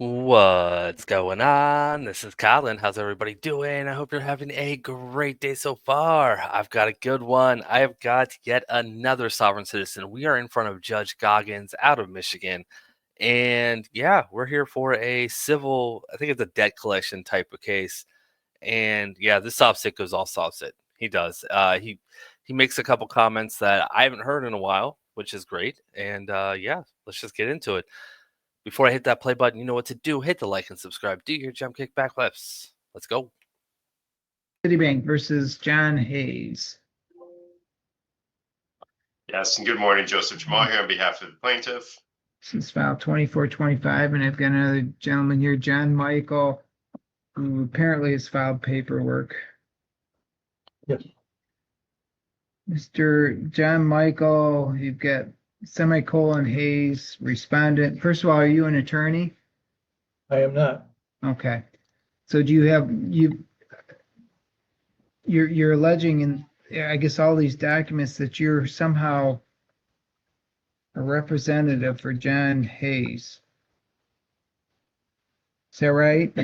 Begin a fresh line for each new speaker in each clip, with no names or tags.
What's going on? This is Colin. How's everybody doing? I hope you're having a great day so far. I've got a good one. I have got yet another sovereign citizen. We are in front of Judge Goggins out of Michigan. And yeah, we're here for a civil, I think it's a debt collection type of case. And yeah, this sovcit goes all sovcit. He does. He makes a couple comments that I haven't heard in a while, which is great. And yeah, let's just get into it. Before I hit that play button, you know what to do. Hit the like and subscribe. Do your jump kick backflips. Let's go.
Citibank versus John Hayes.
Yes, and good morning, Joseph Jamal here on behalf of the plaintiff.
This is file 2425, and I've got another gentleman here, John Michael, who apparently has filed paperwork.
Yes.
Mr. John Michael, you've got semicolon Hayes, respondent. First of all, are you an attorney?
I am not.
Okay. So do you have you're alleging in I guess all these documents that you're somehow a representative for John Hayes. Is that right?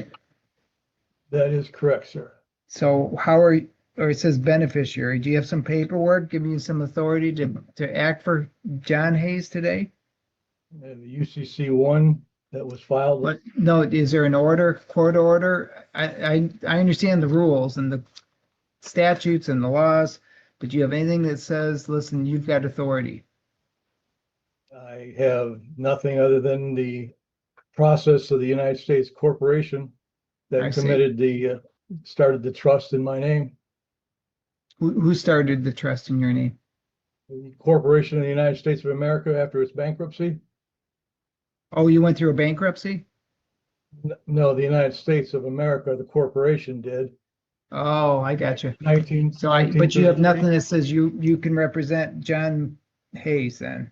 That is correct, sir.
So how are you, or it says beneficiary, do you have some paperwork giving you some authority to act for John Hayes today?
And the UCC one that was filed.
But no, is there an order, court order? I understand the rules and the statutes and the laws, but do you have anything that says, listen, you've got authority?
I have nothing other than the process of the United States corporation
I
that
see.
committed started the trust in my name.
Who started the trust in your name?
The corporation of the United States of America after its bankruptcy.
Oh, you went through a bankruptcy?
No, the United States of America, the corporation did.
Oh, I got you.
19.
So but you have
1933.
nothing that says you can represent John Hayes then?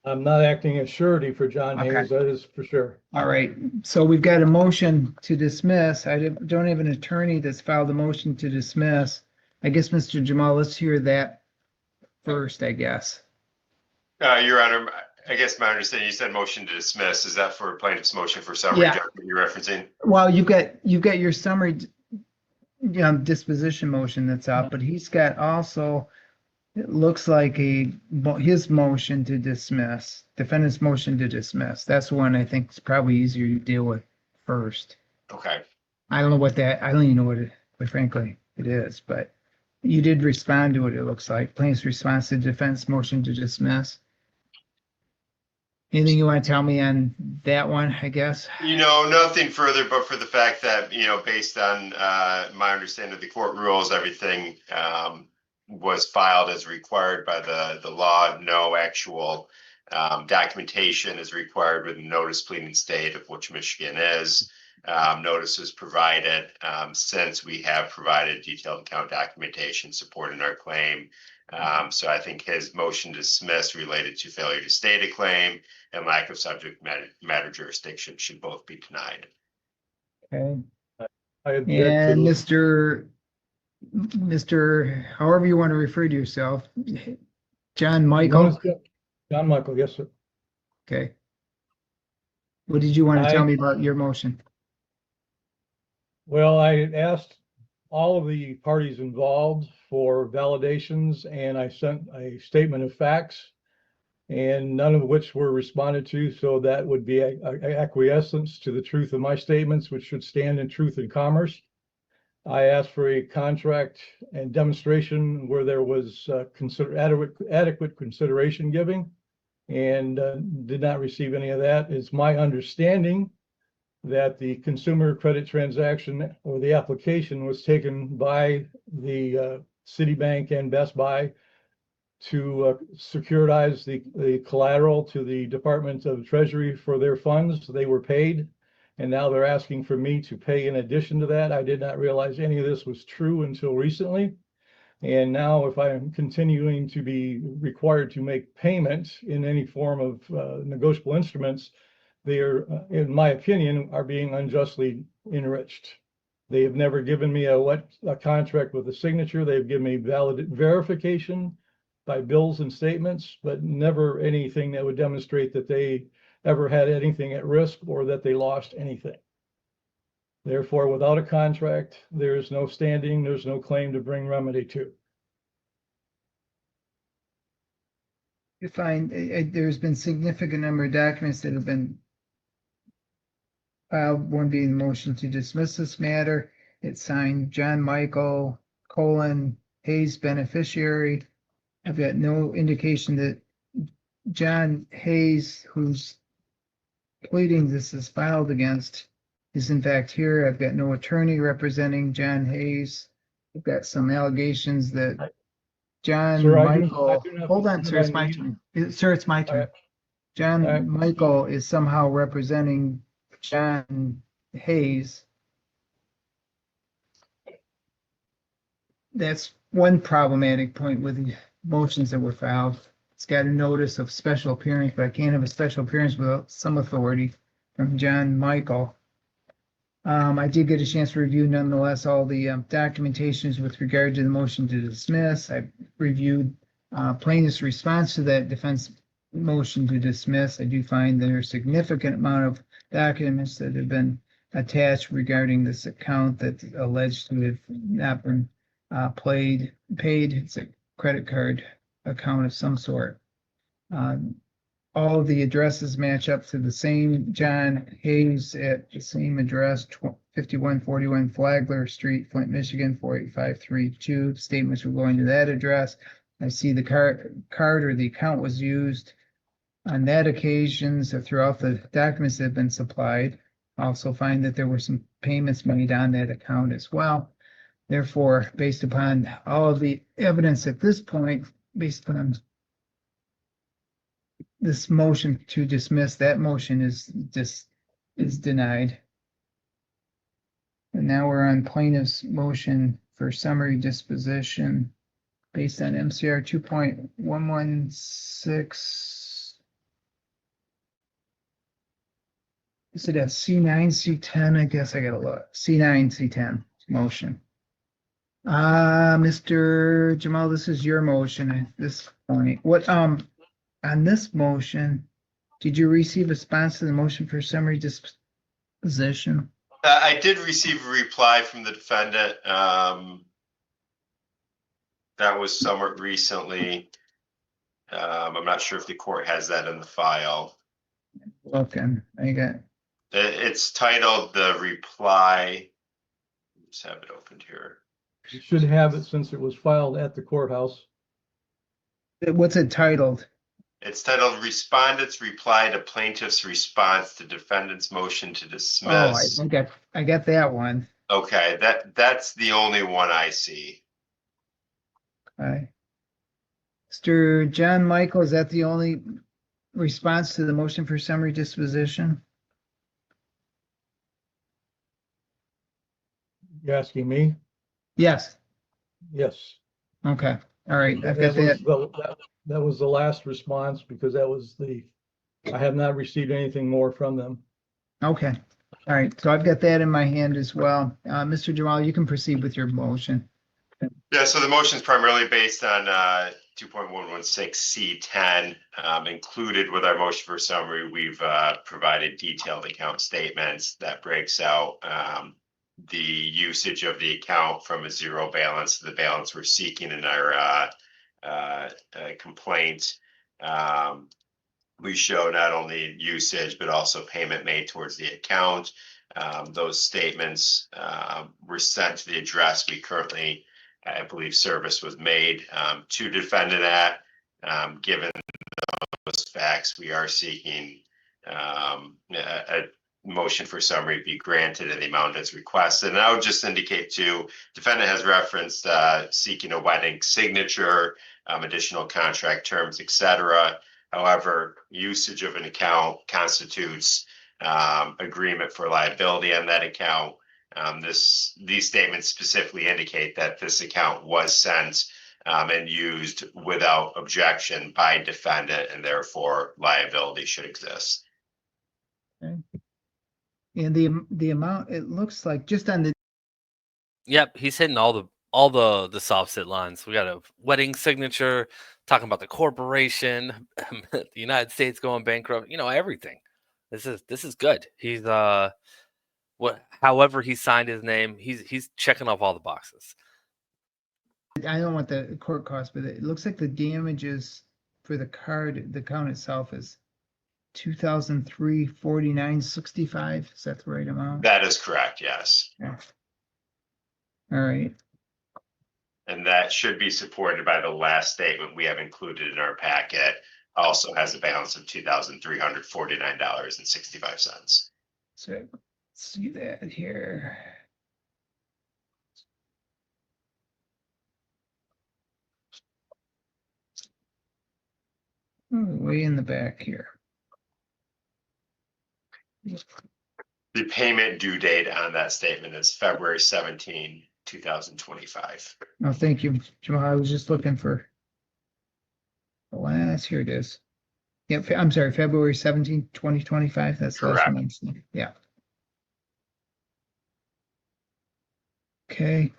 I'm not acting as surety for John
Okay.
Hayes, that is for sure.
All right, so we've got a motion to dismiss. I don't have an attorney that's filed a motion to dismiss. I guess, Mr. Jamal, let's hear that first, I guess.
Your Honor, I guess my understanding, you said motion to dismiss. Is that for plaintiff's motion for summary
Yeah.
judgment you're referencing?
Well, you've got your summary disposition motion that's out, but he's got also, it looks like his motion to dismiss, defendant's motion to dismiss. That's one I think is probably easier to deal with first.
Okay.
I don't even know what it, quite frankly, it is, but you did respond to it, it looks like. Plaintiff's response to defense motion to dismiss. Anything you want to tell me on that one, I guess?
Nothing further, but for the fact that, based on my understanding of the court rules, everything was filed as required by the law. No actual documentation is required with the notice pleading state, of which Michigan is. Notice is provided since we have provided detailed account documentation supporting our claim. So I think his motion to dismiss related to failure to state a claim and lack of subject matter jurisdiction should both be denied.
Okay.
I object to
And
the-
Mr. However you want to refer to yourself, John Michael.
John Michael, yes, sir.
Okay. What did you want to tell
I-
me about your motion?
Well, I asked all of the parties involved for validations, and I sent a statement of facts, and none of which were responded to. So that would be acquiescence to the truth of my statements, which should stand in truth and commerce. I asked for a contract and demonstration where there was adequate consideration giving, and did not receive any of that. It's my understanding that the consumer credit transaction or the application was taken by the Citibank and Best Buy to securitize the collateral to the Department of Treasury for their funds. They were paid, and now they're asking for me to pay in addition to that. I did not realize any of this was true until recently. And now if I am continuing to be required to make payment in any form of negotiable instruments, they are, in my opinion, are being unjustly enriched. They have never given me a contract with a signature. They've given me valid verification by bills and statements, but never anything that would demonstrate that they ever had anything at risk or that they lost anything. Therefore, without a contract, there is no standing, there's no claim to bring remedy to.
You find there's been significant number of documents that have been filed, one being the motion to dismiss this matter. It's signed John Michael, Hayes beneficiary. I've got no indication that John Hayes, who's pleading this is filed against, is in fact here. I've got no attorney representing John Hayes. I've got some allegations that John
Sir,
Michael,
I do not
hold on,
believe
sir, it's my turn. Sir, it's my turn.
right.
John
All right.
Michael is somehow representing John Hayes. That's one problematic point with the motions that were filed. It's got a notice of special appearance, but I can't have a special appearance without some authority from John Michael. I did get a chance to review nonetheless all the documentations with regard to the motion to dismiss. I reviewed plaintiff's response to that defense motion to dismiss. I do find there's a significant amount of documents that have been attached regarding this account that's alleged to have not been paid. It's a credit card account of some sort. All of the addresses match up to the same John Hayes at the same address, 5141 Flagler Street, Flint, Michigan, 48532. Statements were going to that address. I see the card or the account was used on that occasion. So throughout the documents that have been supplied, I also find that there were some payments made on that account as well. Therefore, based upon all of the evidence at this point, based upon this motion to dismiss, that motion is denied. And now we're on plaintiff's motion for summary disposition based on MCR 2.116. Is it a C9, C10? I guess I gotta look. C9, C10 motion. Mr. Jamal, this is your motion at this point. What, on this motion, did you receive a response to the motion for summary disposition?
I did receive a reply from the defendant. That was somewhat recently. I'm not sure if the court has that in the file.
Okay, I got.
It's titled the reply. Let's have it opened here.
You should have it since it was filed at the courthouse.
What's it titled?
It's titled Respondent's Reply to Plaintiff's Response to Defendant's Motion to Dismiss.
Oh, I got that one.
Okay, that's the only one I see.
Okay. Mr. John Michael, is that the only response to the motion for summary disposition?
You asking me?
Yes.
Yes.
Okay. All right. I've got
That was the last response because I have not received anything more from them.
Okay. All right. So I've got that in my hand as well. Mr. Jamal, you can proceed with your motion.
Yeah, so the motion is primarily based on 2.116 C10. Included with our motion for summary, we've provided detailed account statements that breaks out the usage of the account from a zero balance to the balance we're seeking in our complaint. We show not only usage, but also payment made towards the account. Those statements were sent to the address we currently, I believe, service was made to defendant at. Given those facts, we are seeking a motion for summary be granted in the amount as requested. And I would just indicate too, defendant has referenced seeking a wedding signature, additional contract terms, etc. However, usage of an account constitutes agreement for liability on that account. These statements specifically indicate that this account was sent and used without objection by defendant, and therefore liability should exist.
Okay. And the amount, it looks like just on the.
Yep, he's hitting all the sovcit lines. We got a wedding signature, talking about the corporation, the United States going bankrupt, everything. This is good. He's however he signed his name, he's checking off all the boxes.
I don't want the court cost, but it looks like the damages for the card, the count itself is 2,349.65. Is that the right amount?
That is correct, yes.
Yeah. All right.
And that should be supported by the last statement we have included in our packet. Also has a balance of $2,349.65.
So let's see that here. Oh, way in the back here.
The payment due date on that statement is February 17, 2025.
Oh, thank you, Jamal. I was just looking for the last. Here it is. Yeah, I'm sorry, February 17th, 2025. That's the last one I'm seeing. Yeah. Okay.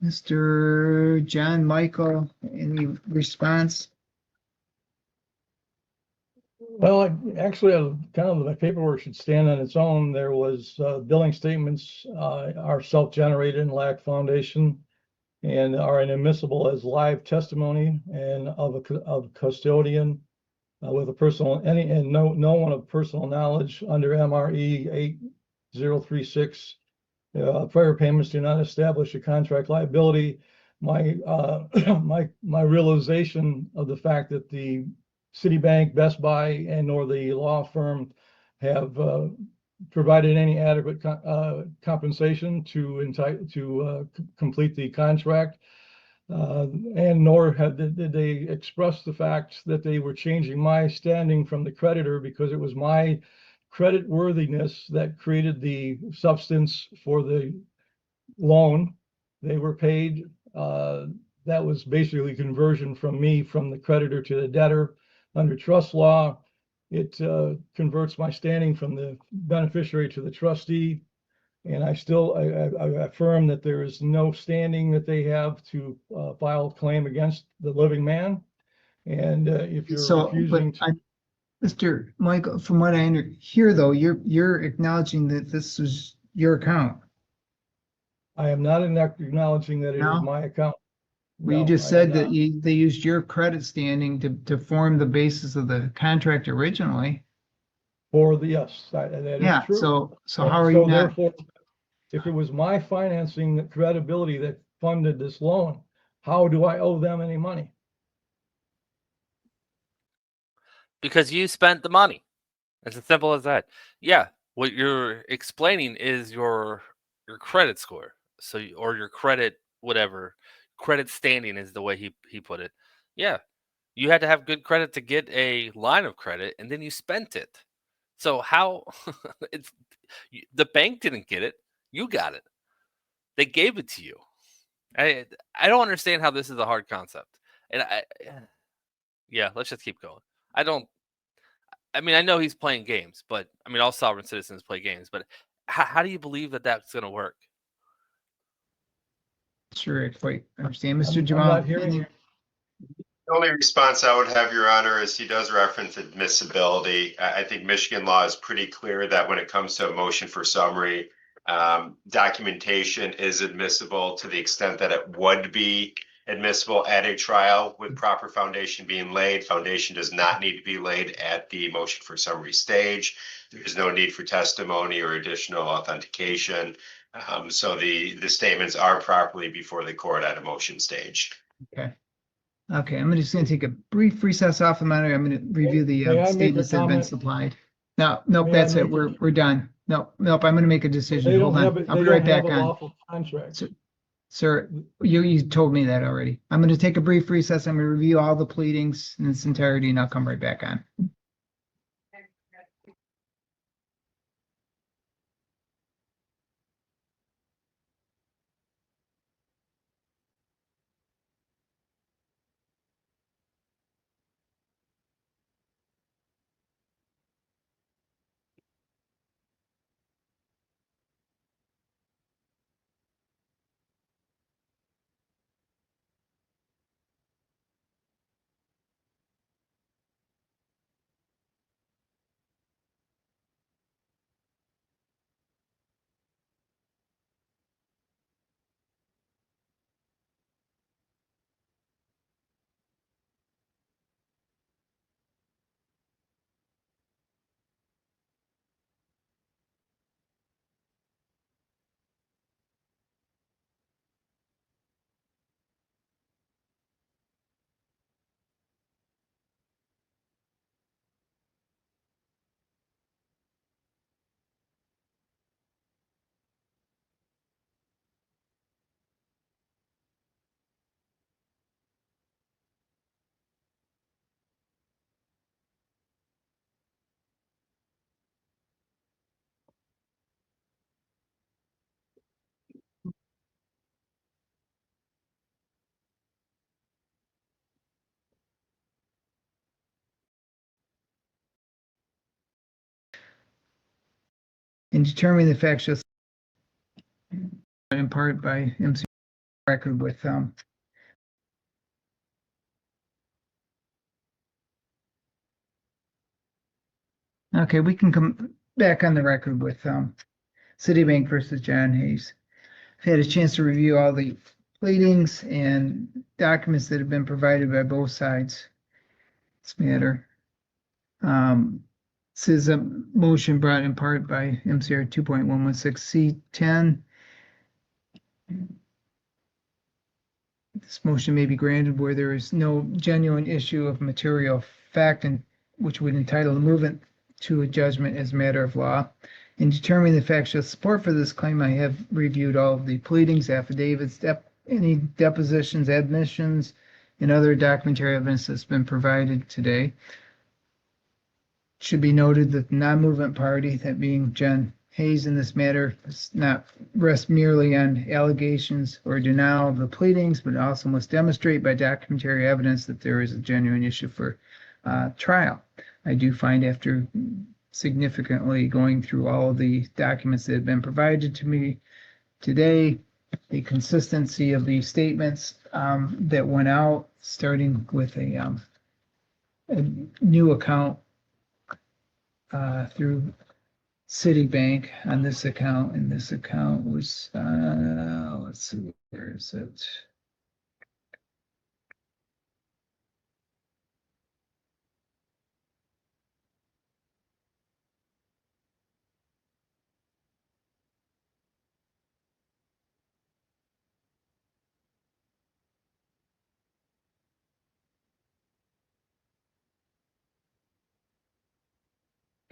Mr. John Michael, any response?
Well, actually, kind of my paperwork should stand on its own. There was billing statements are self-generated and lack foundation and are inadmissible as live testimony and of custodian with a personal and no one of personal knowledge under MRE 8036. Prior payments do not establish a contract liability. My my realization of the fact that the Citibank, Best Buy, and or the law firm have provided any adequate compensation to complete the contract, and nor did they express the fact that they were changing my standing from the creditor because it was my credit worthiness that created the substance for the loan. They were paid. That was basically conversion from me from the creditor to the debtor. Under trust law, it converts my standing from the beneficiary to the trustee. And I still I affirm that there is no standing that they have to file a claim against the living man. And if you're refusing to.
Mr. Michael, from what I hear, though, you're acknowledging that this is your account.
I am not acknowledging that it is my account.
Well, you just said that they used your credit standing to form the basis of the contract originally.
Yes, that is true.
So how are you not?
Therefore, if it was my financing credibility that funded this loan, how do I owe them any money?
Because you spent the money. It's as simple as that. Yeah, what you're explaining is your credit score. So or your credit whatever. Credit standing is the way he put it. Yeah. You had to have good credit to get a line of credit and then you spent it. So how it's the bank didn't get it. You got it. They gave it to you. I don't understand how this is a hard concept. And yeah, let's just keep going. I mean, I know he's playing games, but I mean, all sovereign citizens play games. But how do you believe that that's going to work?
Sure, I quite understand, Mr. Jamal.
I'm not hearing you.
The only response I would have, Your Honor, is he does reference admissibility. I think Michigan law is pretty clear that when it comes to a motion for summary, documentation is admissible to the extent that it would be admissible at a trial with proper foundation being laid. Foundation does not need to be laid at the motion for summary stage. There is no need for testimony or additional authentication. So the statements are properly before the court at a motion stage.
Okay. Okay, I'm just going to take a brief recess off the matter. I'm going to review the statements that have been supplied. No, nope, that's it. We're done. Nope. I'm going to make a decision. Hold on. I'll be right back on. Sir, you told me that already. I'm going to take a brief recess. I'm going to review all the pleadings in its entirety, and I'll come right back on. In determining the factual in part by MC record with okay, we can come back on the record with Citibank versus John Hayes. I've had a chance to review all the pleadings and documents that have been provided by both sides. This matter. This is a motion brought in part by MCR 2.116C10. This motion may be granted where there is no genuine issue of material fact and which would entitle the movement to a judgment as a matter of law. In determining the factual support for this claim, I have reviewed all of the pleadings, affidavits, any depositions, admissions, and other documentary evidence that's been provided today. It should be noted that the non-movement party, that being John Hayes in this matter, does not rest merely on allegations or denial of the pleadings, but also must demonstrate by documentary evidence that there is a genuine issue for trial. I do find after significantly going through all of the documents that have been provided to me today, the consistency of the statements that went out, starting with a new account through Citibank on this account, and this account was, let's see, where is it?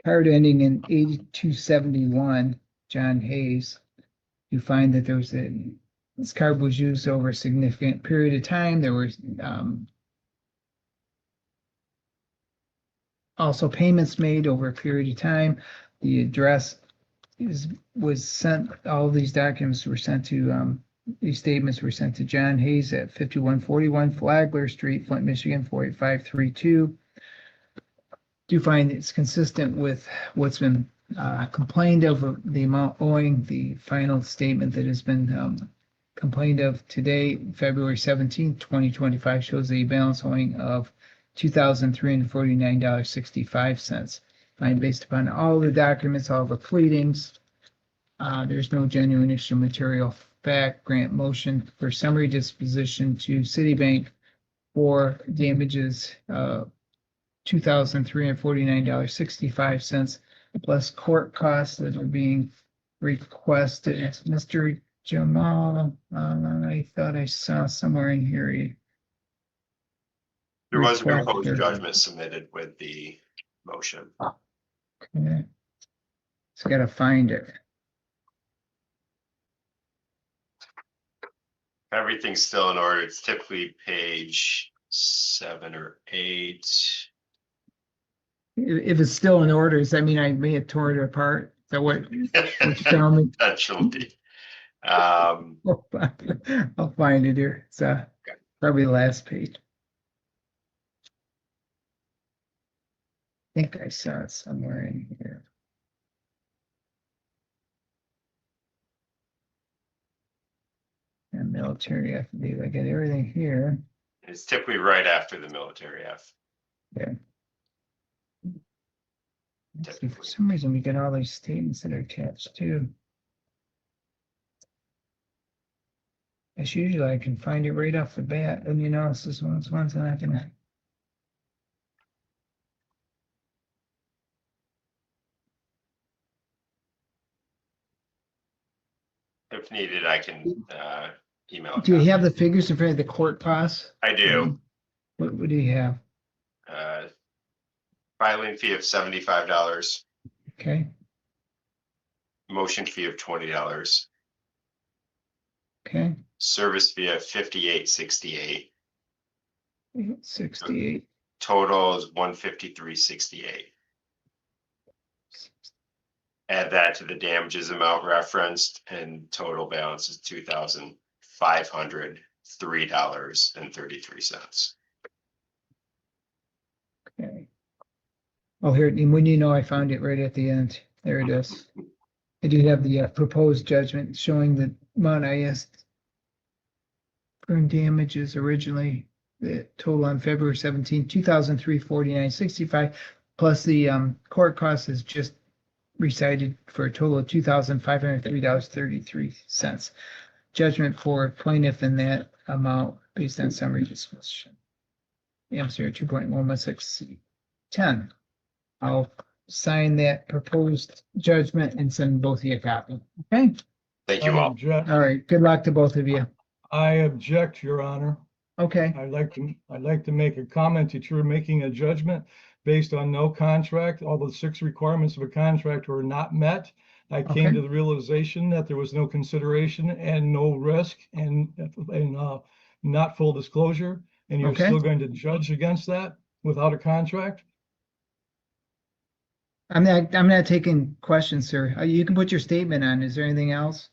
Card ending in 8271, John Hayes. You find that there was this card was used over a significant period of time. There was also payments made over a period of time. The address was sent, all of these documents were sent to, these statements were sent to John Hayes at 5141 Flagler Street, Flint, Michigan, 48532. Do find it's consistent with what's been complained of, the amount owing. The final statement that has been complained of today, February 17th, 2025, shows a balance owing of $2,349.65. And based upon all the documents, all the pleadings, there's no genuine issue material fact. Grant motion for summary disposition to Citibank for damages $2,349.65 plus court costs that are being requested. Mr. Jamal, I thought I saw somewhere in here.
There was a proposed judgment submitted with the motion.
Okay. Just gotta find it.
Everything's still in order. It's typically page 7 or 8.
If it's still in order, does that mean I may have torn it apart? Is that what you tell me?
Potentially.
I'll find it here. It's probably the last page. I think I saw it somewhere in here. And military affidavit. I got everything here.
It's typically right after the military F.
Yeah. See, for some reason, we get all these statements that are attached too. As usual, I can find it right off the bat. And you know, this is one of those ones that I can.
If needed, I can email.
Do you have the figures in front of the court costs?
I do.
What do you have?
Filing fee of $75.
Okay.
Motion fee of $20.
Okay.
Service fee of $58.68.
68.
Total is $153.68. Add that to the damages amount referenced, and total balance is $2,503.33.
Okay. Oh, here, and when you know, I found it right at the end. There it is. I do have the proposed judgment showing the amount I asked for in damages originally, the total on February 17, 2,349.65, plus the court costs is just recited for a total of $2,503.33. Judgment for plaintiff in that amount based on summary disposition. MCR 2.116C10. I'll sign that proposed judgment and send both of you a copy. Okay?
Thank you
I
all.
object.
All right. Good luck to both of you.
I object, Your Honor.
Okay.
I'd like to make a comment that you're making a judgment based on no contract. All the 6 requirements of a contract were not met. I came
Okay.
to the realization that there was no consideration and no risk and not full disclosure. And you're
Okay.
still going to judge against that without a contract?
I'm not taking questions, sir. You can put your statement on. Is there anything else?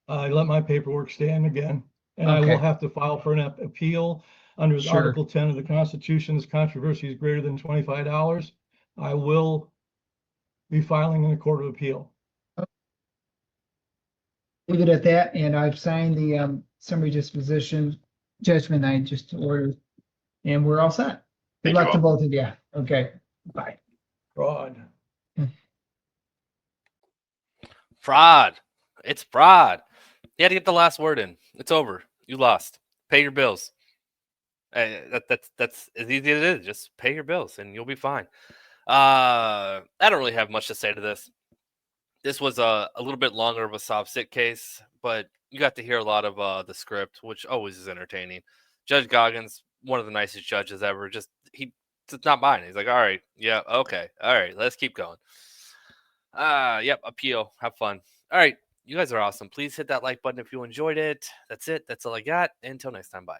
I let my paperwork stand again, and I will
Okay.
have to file for an appeal under
Sure.
Article 10 of the Constitution. This controversy is greater than $25. I will be filing in the Court of Appeal.
Leave it at that, and I've signed the summary disposition judgment I just ordered, and we're all set. Good
Thank you
luck to
all.
both of you. Okay. Bye.
Fraud.
Fraud. It's fraud. You had to get the last word in. It's over. You lost. Pay your bills. That's as easy as it is. Just pay your bills and you'll be fine. I don't really have much to say to this. This was a little bit longer of a sovcit case, but you got to hear a lot of the script, which always is entertaining. Judge Goggins, one of the nicest judges ever. It's not mine. He's like, all right, yeah, okay, all right, let's keep going. Yep, appeal. Have fun. All right, you guys are awesome. Please hit that like button if you enjoyed it. That's it. That's all I got. Until next time, bye.